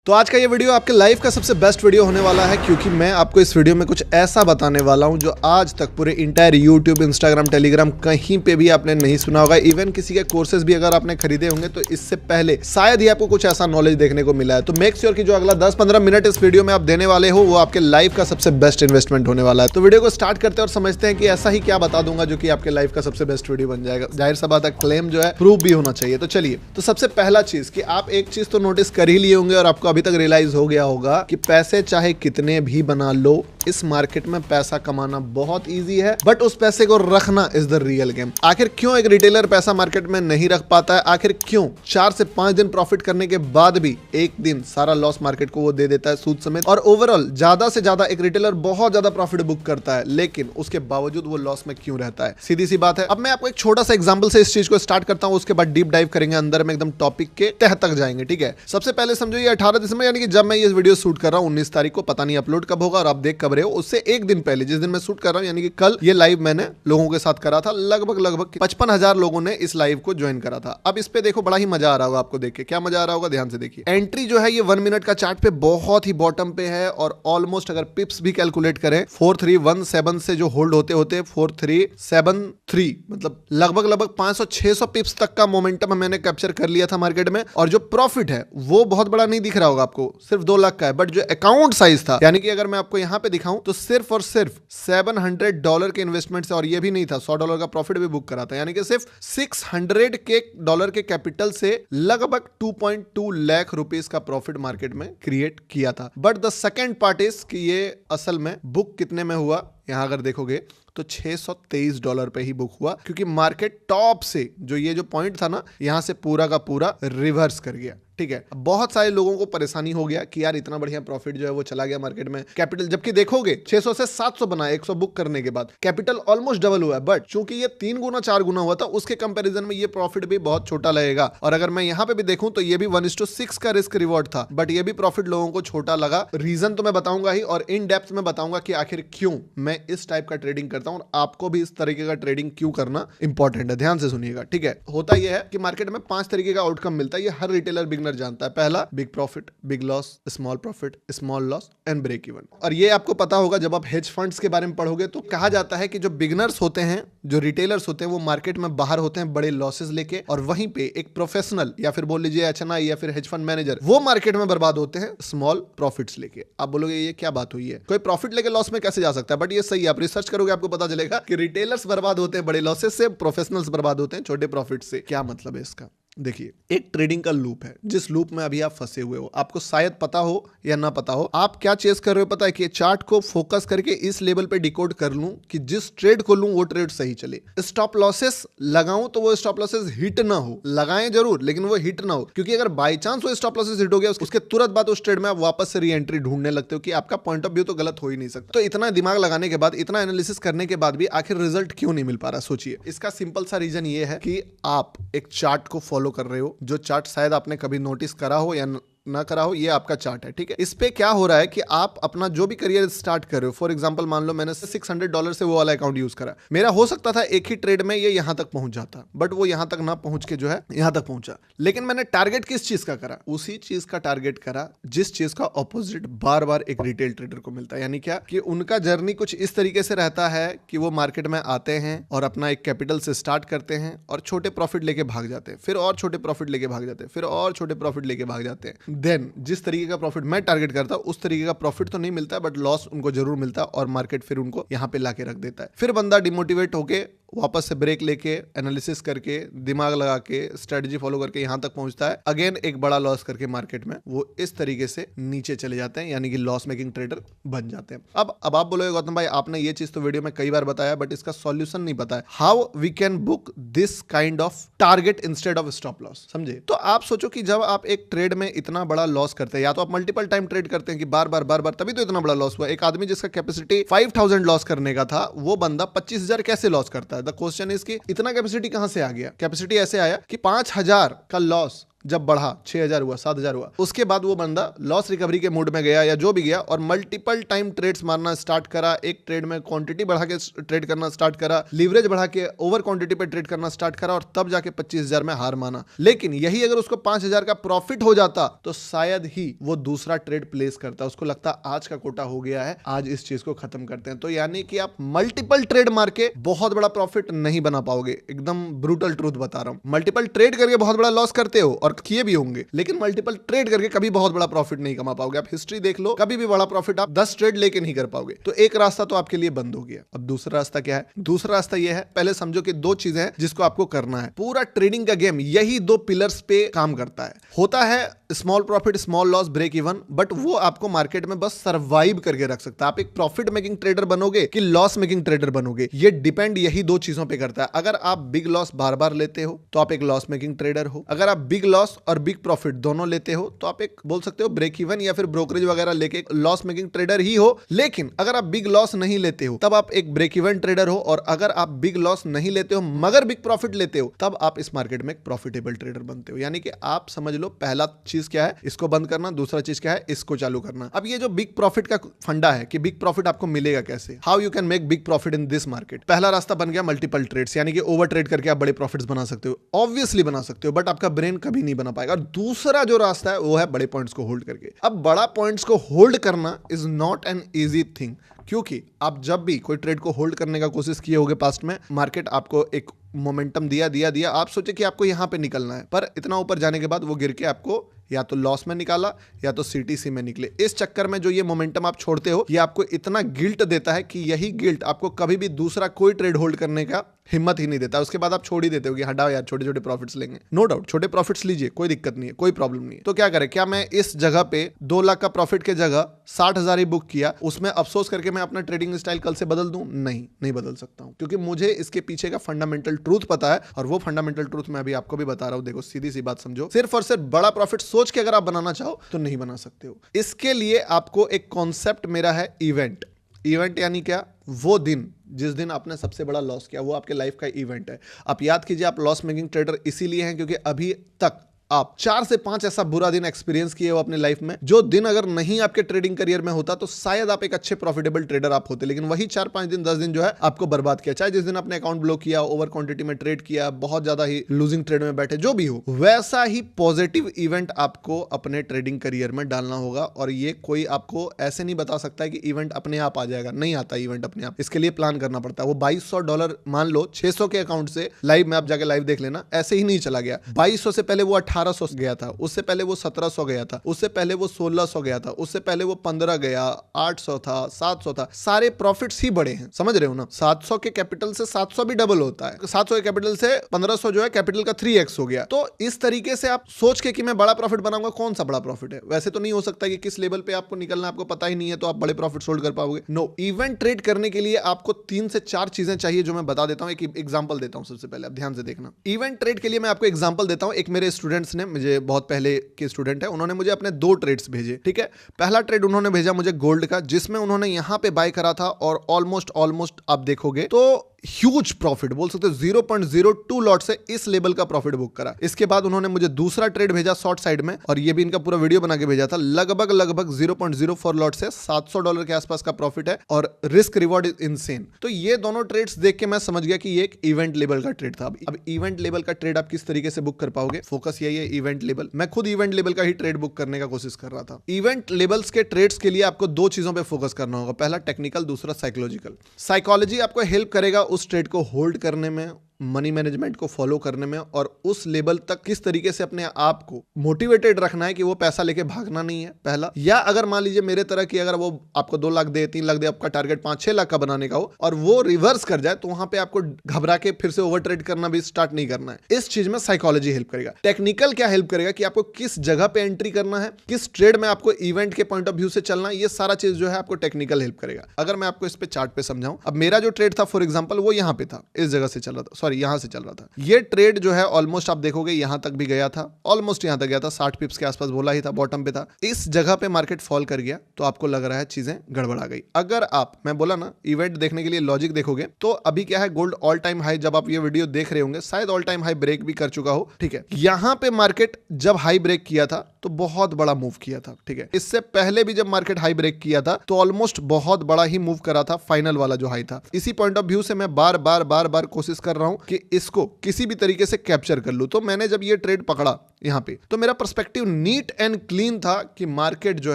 तो आज का ये वीडियो आपके लाइफ का सबसे बेस्ट वीडियो होने वाला है, क्योंकि मैं आपको इस वीडियो में कुछ ऐसा बताने वाला हूं जो आज तक पूरे इंटायर यूट्यूब, इंस्टाग्राम, टेलीग्राम कहीं पे भी आपने नहीं सुना होगा। इवन किसी के कोर्सेज भी अगर आपने खरीदे होंगे तो इससे पहले शायद ही आपको कुछ ऐसा नॉलेज देखने को मिला है। तो मेक श्योर कि जो अगला 10-15 मिनट इस वीडियो में आप देने वाले हो वो आपके लाइफ का सबसे बेस्ट इन्वेस्टमेंट होने वाला है। तो वीडियो को स्टार्ट करते हैं और समझते हैं कि ऐसा ही क्या बता दूंगा जो कि आपके लाइफ का सबसे बेस्ट वीडियो बन जाएगा। जाहिर सा बात है, क्लेम जो है प्रूफ भी होना चाहिए। तो चलिए, तो सबसे पहला चीज कि आप एक चीज तो नोटिस कर ही लिए होंगे और आपको अभी तक रियलाइज हो गया होगा कि पैसे चाहे कितने भी बना लो, इस मार्केट में पैसा कमाना बहुत इजी है, बट उस पैसे को रखना इज द रियल गेम। आखिर क्यों एक रिटेलर पैसा मार्केट में नहीं रख पाता है? आखिर क्यों 4 से 5 दिन प्रॉफिट करने के बाद भी एक दिन सारा लॉस मार्केट को वो दे देता है सूद समेत? और ओवरऑल ज्यादा से ज्यादा एक रिटेलर बहुत ज्यादा प्रॉफिट बुक करता है, लेकिन उसके बावजूद वो लॉस में क्यों रहता है? सीधी सी बात है। अब मैं आपको एक छोटा सा एग्जांपल से इस चीज को स्टार्ट करता हूं, उसके बाद डीप डाइव करेंगे, अंदर में एकदम टॉपिक के तह तक जाएंगे। ठीक है, सबसे पहले समझो ये 18 दिसंबर, यानी कि जब मैं ये वीडियो शूट कर रहा हूं 19 तारीख को, पता नहीं अपलोड कब होगा और आप देख कब रहे हो, उससे एक दिन पहले जिस दिन मैं शूट कर रहा हूं, यानी कि कल ये लाइव मैंने लोगों के साथ करा था। लगभग 55,000 लोगों ने इस लाइव को ज्वाइन करा था। अब इस पे देखो, बड़ा ही मजा आ रहा होगा आपको देख के। क्या मजा आ रहा होगा? ध्यान से देखिए। एंट्री जो है ये 1 मिनट का चार्ट पे बहुत ही बॉटम पे है और ऑलमोस्ट अगर पिप्स भी कैलकुलेट करें 4317 से जो होल्ड होते होते 4373, मतलब लगभग 500-600 पिप्स तक का मोमेंटम मैंने कैप्चर कर लिया था मार्केट में। और जो प्रॉफिट है वो बहुत बड़ा नहीं दिख रहा होगा आपको, सिर्फ 2 लाख का है, बट जो अकाउंट साइज था, यानी कि अगर मैं आपको यहां पे दिखाऊं तो सिर्फ और सिर्फ $700 के इन्वेस्टमेंट से, और ये भी नहीं था, $100 का प्रॉफिट भी बुक करा था, यानी कि सिर्फ $600 के कैपिटल से लगभग 2.2 लाख रुपीस का प्रॉफिट मार्केट में क्रिएट किया था। But the second part is कि ये असल में बुक कितने में हुआ, यहां अगर देखोगे तो $623 पे ही बुक हुआ, क्योंकि मार्केट टॉप से जो ये जो पॉइंट था ना, यहां से पूरा का पूरा रिवर्स कर गया। ठीक है, बहुत सारे लोगों को परेशानी हो गया कि यार इतना बढ़िया प्रॉफिट जो है वो चला गया मार्केट में, कैपिटल जबकि देखोगे 600 से 700 बना, 100 बुक करने के बाद कैपिटल ऑलमोस्ट डबल हुआ है, बट चूंकि ये 3 गुना 4 गुना हुआ था, उसके कंपैरिजन में ये प्रॉफिट भी बहुत छोटा लगेगा। और अगर मैं यहां पे भी देखूं तो ये भी 1:6 का रिस्क रिवॉर्ड था, बट ये भी प्रॉफिट लोगों को छोटा लगा। रीजन तो मैं बताऊंगा ही, और इन डेप्थ में बताऊंगा कि आखिर क्यों मैं इस टाइप का ट्रेडिंग करता हूं और आपको भी इस तरीके का ट्रेडिंग क्यों करना इंपॉर्टेंट है। ध्यान से सुनिएगा। ठीक है, होता यह है कि मार्केट में 5 तरीके का आउटकम मिलता है, ये हर रिटेलर बिगनर जानता है। पहला, big profit, big loss, small profit, small loss and break even. और ये आपको पता होगा जब आप हेज फंड्स के बारे में पढ़ोगे तो कहा जाता है कि जो बिगनर्स होते हैं, जो रिटेलर्स होते हैं, वो मार्केट में बाहर होते हैं बड़े लॉसेस लेके, और वहीं पे एक प्रोफेशनल या फिर बोल लीजिए HNI या फिर हेज फंड मैनेजर, वो मार्केट में बर्बाद होते हैं स्मॉल प्रॉफिट्स लेके। आप बोलोगे ये क्या बात हुई है, कोई प्रॉफिट लेके लॉस में कैसे जा सकता है? बट ये सही है, आप रिसर्च करोगे आपको पता चलेगा कि रिटेलर्स बर्बाद होते हैं बड़े लॉसेस से, प्रोफेशनल्स बर्बाद होते हैं छोटे प्रॉफिट से। क्या मतलब है इसका? देखिए, एक ट्रेडिंग का लूप है, जिस लूप में अभी आप फंसे हुए हो, आपको शायद पता हो या ना पता हो, आप क्या चेस कर रहे हो पता है? कि चार्ट को फोकस करके इस लेवल पे डिकोड कर लूं कि जिस ट्रेड को लूं वो ट्रेड सही चले, स्टॉप लॉसेस लगाऊं तो वो स्टॉप लॉसेस हिट ना हो, लगाएं जरूर लेकिन वो हिट ना हो, क्योंकि अगर बाय चांस वो स्टॉप लॉसेस हिट हो गया, उसके तुरंत बाद उस ट्रेड में आप वापस से री एंट्री ढूंढने लगते हो कि आपका पॉइंट ऑफ व्यू तो गलत हो ही नहीं सकता। तो इतना दिमाग लगाने के बाद, इतना एनालिसिस करने के बाद भी आखिर रिजल्ट क्यों नहीं मिल पा रहा? सोचिए, इसका सिंपल सा रीजन ये है कि आप एक चार्ट को फॉलो कर रहे हो, जो चार्ट शायद आपने कभी नोटिस करा हो या ना करा हो, ये आपका चार्ट है। ठीक है, इस पे क्या हो रहा है कि आप अपना जो भी करियर स्टार्ट कर रहे हो, फॉर एग्जांपल मान लो मैंने $600 से वो वाला अकाउंट यूज करा, मेरा हो सकता था एक ही ट्रेड में ये यहां तक पहुंच जाता, बट वो यहां तक ना पहुंच के जो है यहां तक पहुंचा। लेकिन मैंने टारगेट किस चीज का करा? उसी चीज का टारगेट करा जिस चीज का ऑपोजिट बार बार एक रिटेल ट्रेडर को मिलता है। यानी क्या कि उनका जर्नी कुछ इस तरीके से रहता है कि वो मार्केट में आते हैं और अपना एक कैपिटल से स्टार्ट करते हैं और छोटे प्रॉफिट लेके भाग जाते हैं, फिर और छोटे प्रॉफिट लेके भाग जाते हैं, फिर और छोटे प्रॉफिट लेके भाग जाते हैं। देन जिस तरीके का प्रॉफिट मैं टारगेट करता हूं उस तरीके का प्रॉफिट तो नहीं मिलता है, बट लॉस उनको जरूर मिलता है और मार्केट फिर उनको यहां पे लाके रख देता है। फिर बंदा डिमोटिवेट होके वापस से ब्रेक लेके, एनालिसिस करके, दिमाग लगा के, स्ट्रेटजी फॉलो करके यहां तक पहुंचता है, अगेन एक बड़ा लॉस करके मार्केट में वो इस तरीके से नीचे चले जाते हैं, यानी कि लॉस मेकिंग ट्रेडर बन जाते हैं। अब आप बोलोगे गौतम भाई आपने ये चीज तो वीडियो में कई बार बताया, बट इसका सॉल्यूशन नहीं बताया, how we can book this kind of target instead of stop loss. समझे? तो आप सोचो कि जब आप एक ट्रेड में इतना बड़ा लॉस करते हैं, या तो आप मल्टीपल टाइम ट्रेड करते हैं कि बार बार, तभी तो इतना बड़ा लॉस हुआ। एक आदमी जिसका कैपेसिटी 5000 लॉस करने का था, वो बंदा 25,000 कैसे लॉस करता है? द क्वेश्चन इज कि इतना कैपेसिटी कहां से आ गया? कैपेसिटी ऐसे आया कि 5,000 का लॉस जब बढ़ा 6000 हुआ 7000 हुआ, उसके बाद वो बंदा लॉस रिकवरी के मूड में गया या जो भी गया और मल्टीपल टाइम ट्रेड्स मारना स्टार्ट करा, एक ट्रेड में क्वांटिटी बढ़ा के ट्रेड करना स्टार्ट करा, लीवरेज बढ़ा के ओवर क्वांटिटी पे ट्रेड करना स्टार्ट करा और तब जाके 25000 में हार माना। लेकिन यही अगर उसको 5000 का प्रॉफिट हो जाता तो शायद ही वो दूसरा ट्रेड प्लेस करता, उसको लगता आज का कोटा हो गया है, आज इस चीज को खत्म करते हैं। तो यानी कि आप मल्टीपल ट्रेड मार के बहुत बड़ा प्रॉफिट नहीं बना पाओगे, एकदम ब्रूटल ट्रूथ बता रहा हूं। मल्टीपल ट्रेड करके बहुत बड़ा लॉस करते हो और किए भी होंगे, लेकिन मल्टीपल ट्रेड करके कभी बहुत बड़ा प्रॉफिट नहीं कमा पाओगे। आप हिस्ट्री देख लो, कभी भी बड़ा प्रॉफिट आप 10 ट्रेड लेके नहीं कर पाओगे। तो एक रास्ता तो आपके लिए बंद हो गया। अब दूसरा रास्ता क्या है? दूसरा रास्ता यह है, पहले समझो कि दो चीजें हैं जिसको आपको करना है। पूरा ट्रेडिंग का गेम यही दो पिलर्स पे काम करता है। होता है small profit small loss break even, but वो आपको मार्केट में बस सर्वाइव करके रख सकता है। आप एक प्रॉफिट मेकिंग ट्रेडर बनोगे कि लॉस मेकिंग ट्रेडर बनोगे, ये डिपेंड यही दो चीजों पे करता है। अगर आप बिग लॉस बार बार लेते हो तो आप एक लॉस मेकिंग ट्रेडर हो। अगर आप बिग लॉस और बिग प्रॉफिट दोनों लेते हो तो आप एक बोल सकते हो ब्रेक इवन या फिर ब्रोकरेज वगैरह लेके लॉस मेकिंग ट्रेडर ही हो। लेकिन अगर आप बिग लॉस नहीं लेते हो तब आप एक ब्रेक इवन ट्रेडर हो, और अगर आप बिग लॉस नहीं लेते हो मगर बिग प्रॉफिट लेते हो तब आप इस मार्केट में एक प्रॉफिटेबल ट्रेडर बनते हो। यानी कि आप समझ लो, पहला चीज क्या है, इसको बंद करना, दूसरा चीज क्या है, इसको चालू करना। अब ये जो बिग प्रॉफिट का फंडा है कि बिग प्रॉफिट आपको मिलेगा कैसे, how you can make big profit in this market. पहला रास्ता बन गया मल्टीपल ट्रेड्स, यानी कि ओवर ट्रेड करके आप बड़े प्रॉफिट्स बना सकते हो। ऑब्वियसली बना सकते हो, बट आपका ब्रेन कभी नहीं बना पाएगा। और दूसरा जो रास्ता है वो है बड़े पॉइंट्स को होल्ड करके। अब बड़ा पॉइंट्स को होल्ड करना is not an easy thing, क्योंकि आप जब भी कोई ट्रेड को होल्ड करने का कोशिश किए होगे पास्ट में, मार्केट आपको एक मोमेंटम दिया, आप सोचे कि आपको यहां पे निकलना है, पर इतना ऊपर जाने के बाद वो गिर के आपको या तो लॉस में निकाला या तो सीटीसी में निकले। इस चक्कर में जो ये मोमेंटम आप छोड़ते हो, ये आपको इतना गिल्ट देता है कि यही गिल्ट आपको कभी भी दूसरा कोई ट्रेड होल्ड करने का हिम्मत ही नहीं देता। उसके बाद आप छोड़ ही देते हो कि हटाओ यार, छोटे छोटे प्रॉफिट्स लेंगे। नो डाउट छोटे प्रॉफिट्स लीजिए, कोई दिक्कत नहीं है, कोई प्रॉब्लम नहीं है। तो क्या करें, क्या मैं इस जगह पे 2 लाख का प्रॉफिट के जगह 60,000 ही बुक किया, उसमें अफसोस करके मैं अपना ट्रेडिंग स्टाइल कल से बदल दूं? नहीं बदल सकता हूं, क्योंकि मुझे इसके पीछे का फंडामेंटल ट्रूथ पता है, और वो फंडामेंटल ट्रूथ मैं अभी आपको भी बता रहा हूं। देखो सीधी सी बात समझो, सिर्फ और सिर्फ बड़ा प्रॉफिट सोच के अगर आप बनाना चाहो तो नहीं बना सकते हो। इसके लिए आपको एक कॉन्सेप्ट मेरा है, इवेंट। इवेंट यानी क्या? वो दिन जिस दिन आपने सबसे बड़ा लॉस किया, वो आपके लाइफ का इवेंट है। आप याद कीजिए, आप लॉस मेकिंग ट्रेडर इसीलिए हैं क्योंकि अभी तक आप 4 से 5 ऐसा बुरा दिन एक्सपीरियंस किए हो अपने लाइफ में, जो दिन अगर नहीं आपके ट्रेडिंग करियर में होता तो शायद आप एक अच्छे प्रॉफिटेबल ट्रेडर आप होते। लेकिन वही 4-5 दिन 10 दिन जो है आपको बर्बाद किया। चाहे जिस दिन आपने अकाउंट ब्लॉक किया, ओवर क्वांटिटी में ट्रेड किया, बहुत ज्यादा ही लूजिंग ट्रेड में बैठे, जो भी हो, वैसा ही पॉजिटिव इवेंट आपको अपने ट्रेडिंग करियर में डालना होगा। और ये कोई आपको ऐसे नहीं बता सकता है कि इवेंट अपने आप आ जाएगा, नहीं आता इवेंट अपने आप। इसके लिए प्लान करना पड़ता है। वो $2200 मान लो 600 के अकाउंट से लाइव में आप जाके लाइव देख लेना, ऐसे ही नहीं चला गया। 2200 से पहले वो 1800 गया था, उससे पहले वो 1700 गया था, उससे पहले वो 1600 गया था, उससे पहले वो 15 गया, 800 था, 700 था। सारे प्रॉफिट्स ही बड़े हैं, समझ रहे हो ना। 700 के कैपिटल से 700 भी डबल होता है, 700 के कैपिटल से 1500 जो है कैपिटल का 3x हो गया। तो इस तरीके से आप सोच के कि मैं बड़ा प्रॉफिट बनाऊंगा, कौन सा बड़ा प्रॉफिट है? वैसे तो नहीं हो सकता कि किस लेवल पे आपको निकलना आपको पता ही नहीं है तो आप बड़े प्रॉफिट होल्ड कर पाओगे। नो, इवेंट ट्रेड करने के लिए आपको 3 से 4 चीजें चाहिए, जो मैं बता देता हूं। एक एग्जांपल देता हूं सबसे पहले, आप ध्यान से देखना। इवेंट ट्रेड के लिए मैं आपको एग्जांपल देता हूं। एक मेरे स्टूडेंट्स ने, मुझे बहुत पहले के स्टूडेंट है, उन्होंने मुझे अपने 2 ट्रेड्स भेजे, ठीक है। पहला ट्रेड उन्होंने भेजा मुझे गोल्ड का, जिसमें उन्होंने यहां पे बाय करा था और ऑलमोस्ट आप देखोगे तो ह्यूज प्रॉफिट, बोल सकते हो 0.02 लॉट से इस लेवल का प्रॉफिट बुक करा। इसके बाद उन्होंने मुझे दूसरा ट्रेड भेजा शॉर्ट साइड में, और ये भी इनका पूरा वीडियो बना के भेजा था। लगभग 0.04 लॉट से $700 के आसपास का प्रॉफिट है, और रिस्क रिवॉर्ड इज इनसेन। तो ये दोनों ट्रेड्स देख के मैं समझ गया कि ये एक इवेंट लेवल का ट्रेड था। अब इवेंट लेवल का ट्रेड आप किस तरीके से बुक कर पाओगे, फोकस यही है, इवेंट लेवल। मैं खुद इवेंट लेवल का ही ट्रेड बुक करने का कोशिश कर रहा था। इवेंट लेवल्स के ट्रेड्स के लिए आपको 2 चीजों पे फोकस करना होगा, पहला टेक्निकल, दूसरा साइकोलॉजिकल। साइकोलॉजी आपको हेल्प करेगा उस ट्रेड को होल्ड करने में, मनी मैनेजमेंट को फॉलो करने में, और उस लेवल तक किस तरीके से अपने आप को मोटिवेटेड रखना है कि वो पैसा लेके भागना नहीं है, पहला। या अगर मान लीजिए मेरे तरह की, अगर वो आपको 2 लाख दे, 3 लाख दे, आपका टारगेट 5-6 लाख का बनाने का हो, और वो रिवर्स कर जाए, तो वहां पे आपको घबरा के फिर से ओवर ट्रेड करना भी स्टार्ट नहीं करना है। इस चीज में साइकोलॉजी हेल्प करेगा। टेक्निकल क्या हेल्प करेगा कि आपको किस जगह पे एंट्री करना है, किस ट्रेड में आपको इवेंट के पॉइंट ऑफ व्यू से चलना है, ये सारा चीज जो है आपको टेक्निकल हेल्प करेगा। अगर मैं आपको इस पे चार्ट पे समझाऊं, अब मेरा जो ट्रेड था फॉर एग्जांपल वो यहां पे था, इस जगह से चल रहा था, सॉरी यहां से चल रहा था। ये ट्रेड जो है ऑलमोस्ट आप देखोगे यहां तक भी गया था, ऑलमोस्ट यहां तक गया था, 60 पिप्स के आसपास बोला ही था, बॉटम पे था। इस जगह पे मार्केट फॉल कर गया तो आपको लग रहा है चीजें गड़बड़ा गई। अगर आप, मैं बोला ना, इवेंट देखने के लिए लॉजिक देखोगे तो अभी क्या है, गोल्ड ऑल टाइम हाई, जब आप ये वीडियो देख रहे होंगे शायद ऑल टाइम हाई ब्रेक भी कर चुका हो, ठीक है। यहां पे मार्केट जब हाई ब्रेक किया था तो बहुत बड़ा मूव किया था, ठीक है। इससे पहले भी जब मार्केट हाई ब्रेक किया था तो ऑलमोस्ट बहुत बड़ा ही मूव करा था, फाइनल वाला जो हाई था। इसी पॉइंट ऑफ व्यू से मैं बार बार कोशिश कर रहा हूं कि इसको किसी भी तरीके से कैप्चर कर लूं। तो मैंने जब ये ट्रेड पकड़ा यहां पे, तो मेरा पर्सपेक्टिव नीट एंड क्लीन था कि मार्केट जो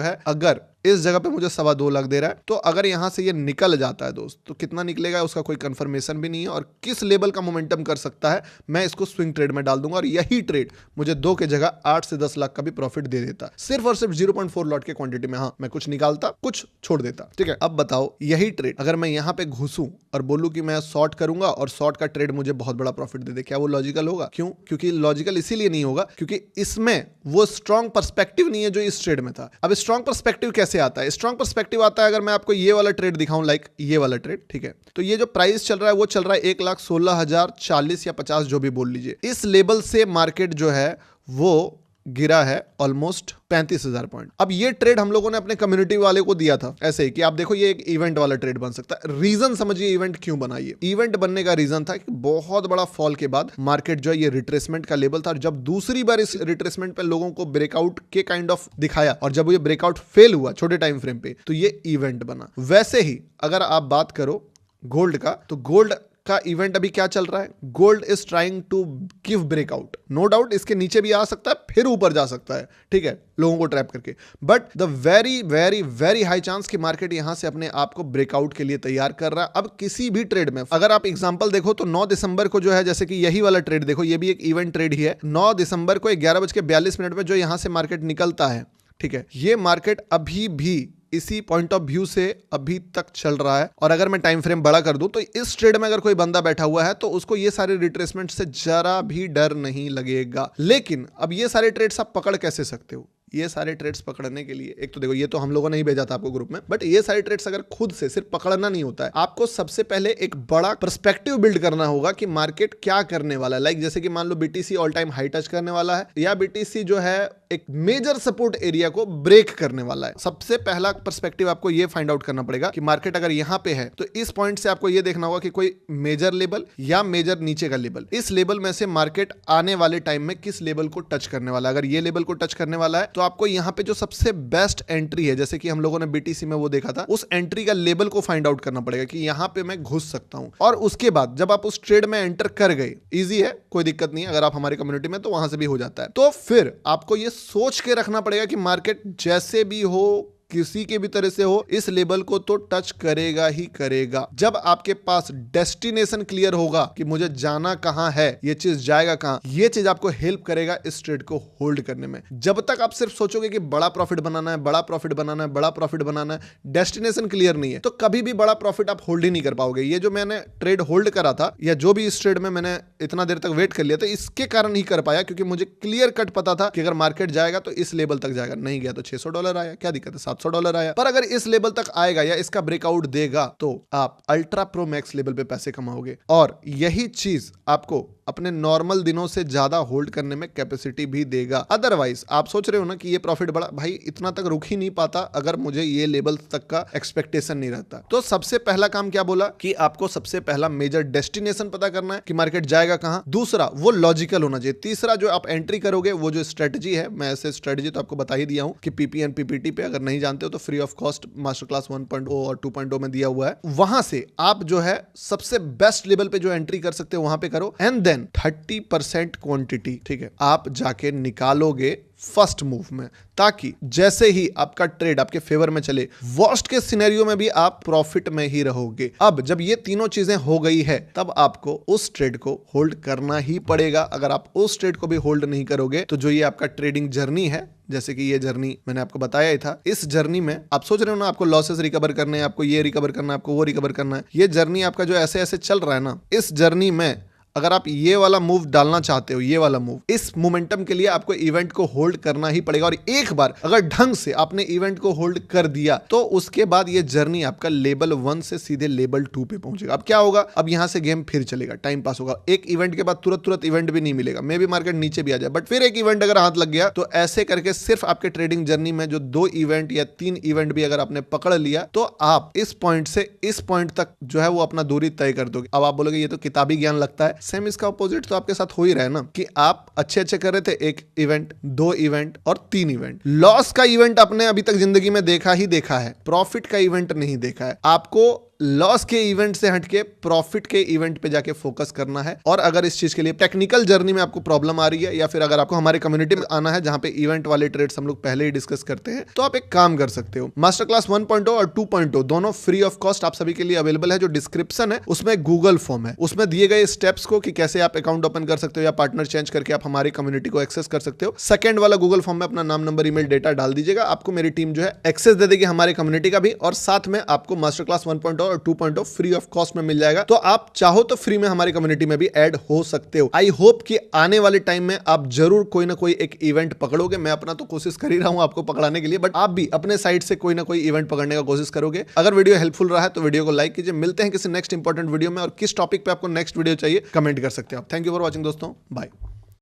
है अगर इस जगह पे मुझे 2.25 लाख दे रहा है तो अगर यहां से ये निकल जाता है दोस्त, तो कितना निकलेगा उसका कोई कंफर्मेशन भी नहीं है, और किस लेवल का मोमेंटम कर सकता है मैं इसको स्विंग ट्रेड में डाल दूंगा, और यही ट्रेड मुझे 2 के जगह 8 से 10 लाख का भी प्रॉफिट दे देता, सिर्फ और सिर्फ 0.4 लॉट के क्वांटिटी में। हाँ, मैं कुछ निकालता, कुछ छोड़ देता, ठीक है। अब बताओ, यही ट्रेड अगर मैं यहां पे घुसूं और बोलूं कि मैं शॉर्ट करूंगा और शॉर्ट का ट्रेड मुझे बहुत बड़ा प्रॉफिट दे दे, क्या वो लॉजिकल होगा? क्यों? क्योंकि लॉजिकल इसीलिए नहीं होगा क्योंकि इसमें वो स्ट्रॉन्ग पर्सपेक्टिव नहीं है जो इस ट्रेड में था। अब स्ट्रॉन्ग पर्सपेक्टिव कैसे आता है? स्ट्रॉन्ग पर्सपेक्टिव आता है अगर मैं आपको ये वाला ट्रेड दिखाऊं, लाइक ये वाला ट्रेड, ठीक है। तो ये जो प्राइस चल रहा है वो चल रहा है 1,16,040 या 50 जो भी बोल लीजिए। इस लेवल से मार्केट जो है वो गिरा है ऑलमोस्ट 35,000 पॉइंट। अब ये ट्रेड हम लोगों ने अपने कम्युनिटी वाले को दिया था ऐसे ही कि आप देखो ये एक इवेंट वाला ट्रेड बन सकता है। रीजन समझिए इवेंट क्यों बना। ये इवेंट बनने का रीजन था कि बहुत बड़ा फॉल के बाद मार्केट जो है ये रिट्रेसमेंट का लेवल था, और जब दूसरी बार इस रिट्रेसमेंट पे लोगों को ब्रेकआउट के काइंड ऑफ दिखाया और जब ये ब्रेकआउट फेल हुआ छोटे टाइम फ्रेम पे, तो ये इवेंट बना। वैसे ही अगर आप बात करो गोल्ड का, तो गोल्ड का इवेंट अभी क्या चल रहा है? Gold is trying to give breakout. No doubt इसके नीचे भी आ सकता है, फिर ऊपर जा सकता है, ठीक है, लोगों को ट्रैप करके, but the very very very high chance कि मार्केट यहां से अपने आप को ब्रेकआउट के लिए तैयार कर रहा है। अब किसी भी ट्रेड में अगर आप एग्जांपल देखो तो 9 दिसंबर को जो है, जैसे कि यही वाला ट्रेड देखो, ये भी एक इवेंट ट्रेड ही है। 9 दिसंबर को 11:42 पे जो यहां से मार्केट निकलता है, ठीक है, ये मार्केट अभी भी इसी पॉइंट ऑफ व्यू से अभी तक चल रहा है। और अगर मैं टाइम फ्रेम बड़ा कर दूं तो इस ट्रेड में अगर कोई बंदा बैठा हुआ है तो उसको ये सारे रिट्रेसमेंट से जरा भी डर नहीं लगेगा। लेकिन अब ये सारे ट्रेड्स आप पकड़ कैसे सकते हो? ये सारे ट्रेड्स पकड़ने के लिए एक तो देखो, ये तो हम लोगों ने ही भेजा था आपको ग्रुप में, बट ये सारे ट्रेड्स अगर खुद से सिर्फ पकड़ना नहीं होता है, आपको सबसे पहले एक बड़ा पर्सपेक्टिव बिल्ड करना होगा कि मार्केट क्या करने वाला है। लाइक जैसे कि मान लो BTC all time high touch करने वाला है, या बीटीसी जो है एक मेजर सपोर्ट एरिया को ब्रेक करने वाला है। सबसे पहला पर्सपेक्टिव आपको ये फाइंड आउट करना पड़ेगा कि मार्केट अगर यहां पे है तो इस पॉइंट से आपको ये देखना होगा कि कोई मेजर लेवल या मेजर नीचे का लेवल, इस लेवल में से मार्केट आने वाले टाइम में किस लेवल को टच करने वाला है। अगर ये लेवल को टच करने वाला है तो आपको यहां पे जो सबसे बेस्ट एंट्री है, जैसे कि हम लोगों ने बीटीसी में वो देखा था, उस एंट्री का लेवल को फाइंड आउट करना पड़ेगा कि यहां पे मैं घुस सकता हूं। और उसके बाद जब आप उस ट्रेड में एंटर कर गए, इजी है, कोई दिक्कत नहीं है, अगर आप हमारी कम्युनिटी में तो वहां से भी हो जाता है। तो फिर आपको ये सोच के रखना पड़ेगा कि मार्केट जैसे भी हो, किसी के भी तरह से हो, इस लेवल को तो टच करेगा ही करेगा। जब आपके पास डेस्टिनेशन क्लियर होगा कि मुझे जाना कहां है, ये चीज जाएगा कहां, ये चीज आपको हेल्प करेगा इस ट्रेड को होल्ड करने में। जब तक आप सिर्फ सोचोगे कि बड़ा प्रॉफिट बनाना है, बड़ा प्रॉफिट बनाना है, बड़ा प्रॉफिट बनाना है, डेस्टिनेशन क्लियर नहीं है, तो कभी भी बड़ा प्रॉफिट आप होल्ड ही नहीं कर पाओगे। ये जो मैंने ट्रेड होल्ड करा था, या जो भी इस ट्रेड में मैंने इतना देर तक वेट कर लिया था, इसके कारण ही कर पाया क्योंकि मुझे क्लियर कट पता था कि अगर मार्केट जाएगा तो इस लेवल तक जाएगा। नहीं गया तो $600 आया, क्या दिक्कत है, $700 आया। पर अगर इस लेवल तक आएगा या इसका ब्रेकआउट देगा तो आप अल्ट्रा प्रो मैक्स लेवल पे पैसे कमाओगे। और यही चीज आपको अपने नॉर्मल दिनों से ज्यादा होल्ड करने में कैपेसिटी भी देगा। अदरवाइज आप सोच रहे हो ना कि ये प्रॉफिट बड़ा, भाई इतना तक रुक ही नहीं पाता अगर मुझे ये लेवल तक का एक्सपेक्टेशन नहीं रहता। तो सबसे पहला काम क्या बोला कि आपको सबसे पहला मेजर डेस्टिनेशन पता करना है कि मार्केट जाएगा कहां। दूसरा, वो लॉजिकल होना चाहिए। तीसरा, जो आप एंट्री करोगे वो जो स्ट्रेटजी है, मैं ऐसे स्ट्रेटजी तो आपको बता ही दिया हूं कि पीपीएन पीपीटी पे अगर नहीं जानते हो तो free of cost master class 1.0 और 2.0 में दिया हुआ है। वहां से आप जो है सबसे बेस्ट लेवल पे जो एंट्री कर सकते हो वहां पे करो, एंड देन 30% क्वांटिटी, ठीक है, आप जाके निकालोगे फर्स्ट मूव में, ताकि जैसे ही आपका ट्रेड आपके फेवर में चले, वर्स्ट के सिनेरियो में भी आप प्रॉफिट में ही रहोगे। अब जब ये तीनों चीजें हो गई है, तब आपको उस ट्रेड को होल्ड करना ही पड़ेगा। अगर आप उस ट्रेड को भी होल्ड नहीं करोगे तो जो ये आपका ट्रेडिंग जर्नी है, जैसे कि ये जर्नी मैंने आपको बताया ही था, इस जर्नी में आप सोच रहे हो ना आपको लॉसेस रिकवर करने हैं, आपको ये रिकवर करना है, आपको वो रिकवर करना है, ये जर्नी आपका जो ऐसे ऐसे चल रहा है ना, इस जर्नी में अगर आप ये वाला मूव डालना चाहते हो, ये वाला मूव, इस मोमेंटम के लिए आपको इवेंट को होल्ड करना ही पड़ेगा। और एक बार अगर ढंग से आपने इवेंट को होल्ड कर दिया तो उसके बाद ये जर्नी आपका लेवल 1 से सीधे लेवल 2 पे पहुंचेगा। अब क्या होगा, अब यहां से गेम फिर चलेगा, टाइम पास होगा। एक इवेंट के बाद तुरंत इवेंट भी नहीं मिलेगा, मे भी मार्केट नीचे भी आ जाए, बट फिर एक इवेंट अगर हाथ लग गया तो ऐसे करके सिर्फ आपके ट्रेडिंग जर्नी में जो 2 इवेंट या 3 इवेंट भी अगर आपने पकड़ लिया तो आप इस पॉइंट से इस पॉइंट तक जो है वो अपना दूरी तय कर दोगे। अब आप बोलोगे ये तो किताबी ज्ञान लगता है, सेम इसका अपोजिट तो आपके साथ हो ही रहा है ना, कि आप अच्छे कर रहे थे, 1 इवेंट, 2 इवेंट और 3 इवेंट। लॉस का इवेंट आपने अभी तक जिंदगी में देखा ही देखा है, प्रॉफिट का इवेंट नहीं देखा है। आपको लॉस के इवेंट से हटके प्रॉफिट के इवेंट पे जाके फोकस करना है। और अगर इस चीज के लिए टेक्निकल जर्नी में आपको प्रॉब्लम आ रही है या फिर अगर आपको हमारे कम्युनिटी में आना है जहां पे इवेंट वाले ट्रेड्स हम लोग पहले ही डिस्कस करते हैं, तो आप एक काम कर सकते हो, मास्टर क्लास 1.0 और 2.0 दोनों फ्री ऑफ कॉस्ट आप सभी के लिए अवेलेबल है। जो डिस्क्रिप्शन है उसमें गूगल फॉर्म है, उसमें दिए गए स्टेप्स को कि कैसे आप अकाउंट ओपन कर सकते हो या पार्टनर चेंज करके आप हमारी कम्युनिटी को एक्सेस कर सकते हो। सेकंड वाला गूगल फॉर्म में अपना नाम, नंबर, ईमेल, डेटा डाल दीजिएगा, आपको मेरी टीम जो है एक्सेस दे देगी हमारी कम्युनिटी का भी, और साथ में आपको मास्टर क्लास 1.0 और 2.0 फ्री ऑफ कॉस्ट में मिल जाएगा। तो आप चाहो तो फ्री में हमारी कम्युनिटी में भी ऐड हो सकते हो। आई होप कि आने वाले टाइम में आप जरूर कोई ना कोई एक इवेंट पकड़ोगे। मैं अपना तो कोशिश कर ही रहा हूं आपको पकड़ाने के लिए, बट आप भी अपने साइड से कोई ना कोई इवेंट पकड़ने का कोशिश करोगे। अगर वीडियो हेल्पफुल रहा है तो वीडियो को लाइक कीजिए। मिलते हैं किसी नेक्स्ट इंपॉर्टेंट वीडियो में, और किस टॉपिक पे आपको नेक्स्ट वीडियो चाहिए कमेंट कर सकते हो आप। थैंक यू फॉर वॉचिंग दोस्तों, बाय।